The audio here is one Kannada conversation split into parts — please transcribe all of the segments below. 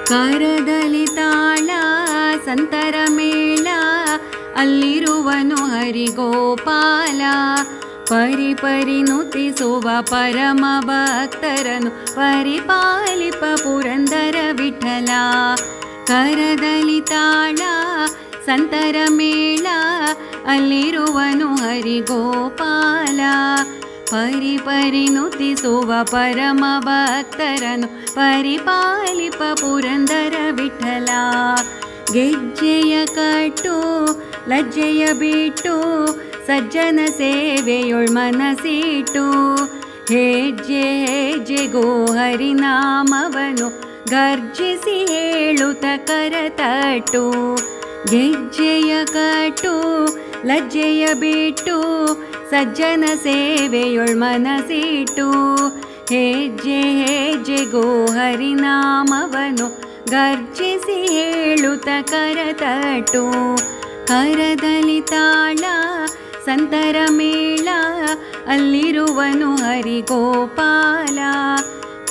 ಕರದಲ್ಲಿ ತಾಳ ಸಂತರ ಮೇಳ ಅಲ್ಲಿರುವನು ಹರಿಗೋಪಾಲ. ಪರಿ ಪರಿ ನುತಿಸುವ ಪರಮ ಭಕ್ತರನು ಪರಿಪಾಲಿಪ ಪುರಂದರ ವಿಠಲ. ಕರದಲ್ಲಿ ತಾಳ ಸಂತರ ಮೇಳ ಅಲ್ಲಿರುವನು ಹರಿಗೋಪಾಲ. ಪರಿ ಪರಿ ನುತಿಸುವ ಪರಮ ಭಕ್ತರನು ಪರಿಪಾಲಿಪ ಪುರಂದರ ವಿಠಲ. ಗೆಜ್ಜೆಯ ಕಟ್ಟು ಲಜ್ಜೆಯ ಬಿಟ್ಟು ಸಜ್ಜನ ಸೇವೆಯೊಳ್ ಮನಸಿಟ್ಟು. ಹೆಜ್ಜೆ ಹೆಜ್ಜೆಗೋ ಹರಿನಾಮವನು ಗರ್ಜಿಸಿ ಹೇಳುತ್ತ ಕರತಟ್ಟು. ಗೆಜ್ಜೆಯ ಕಟ್ಟು ಲಜ್ಜೆಯ ಬಿಟ್ಟು ಸಜ್ಜನ ಸೇವೆಯೊಳ್ ಮನಸಿಟ್ಟು. ಹೆಜ್ಜೆ ಹೆಜ್ಜೆಗೋ ಹರಿನಾಮವನು ಗರ್ಜಿಸಿ ಹೇಳುತ್ತ ಕರತಟ್ಟು. ಕರದಲ್ಲಿ ತಾಳ ಸಂತರ ಮೇಳ ಅಲ್ಲಿರುವನು ಹರಿಗೋಪಾಲ.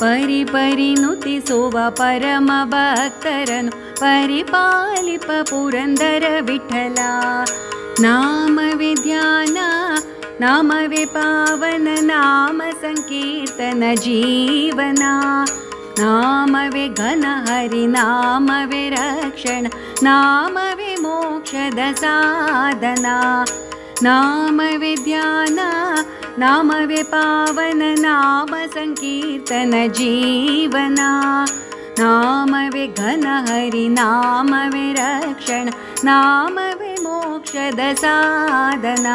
ಪರಿ ಪರಿ ನುತಿಸುವ ಪರಮ ಭಕ್ತರನು ಪರಿಪಾಲಿಪ ಪುರಂದರ ವಿಠಲ. ನಾಮವೇ ಧ್ಯಾನ ನಾಮವೇ ಪಾವನ ನಾಮ ಸಂಕೀರ್ತನ ಜೀವನ. ನಾಮವೇ ಘನ ಹರಿ ನಾಮವೇ ರಕ್ಷಣ ನಾಮವೇ ಮೋಕ್ಷದ ಸಾಧನ. ನಾಮವೇ ಧ್ಯಾನ ನಾಮವೇ ಪಾವನ ನಾಮ ಸಂಕೀರ್ತನ ಜೀವನ. ನಾಮವೇ ಘನ ಹರಿ ನಾಮವೇ ರಕ್ಷಣ ನಾಮವೇ ಮೋಕ್ಷದ ಸಾಧನ.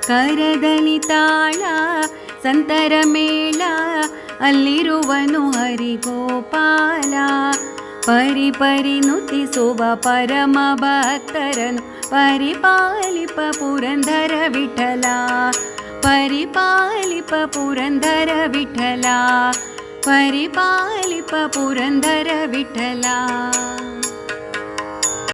ಕರದಲ್ಲಿ ತಾಳ ಸಂತರ ಮೇಳ ಅಲ್ಲಿರುವನು ಹರಿಗೋಪಾಲ. ಪರಿ ಪರಿ ನುತಿಸುವ ಪರಮ ಭಕ್ತರನು ಪರಿಪಾಲಿಪ ಪುರಂದರ ವಿಠಲ. ಪರಿಪಾಲಿಪ ಪುರಂದರ ವಿಠಲ. ಪರಿಪಾಲಿಪ ಪುರಂದರ ವಿಠಲ.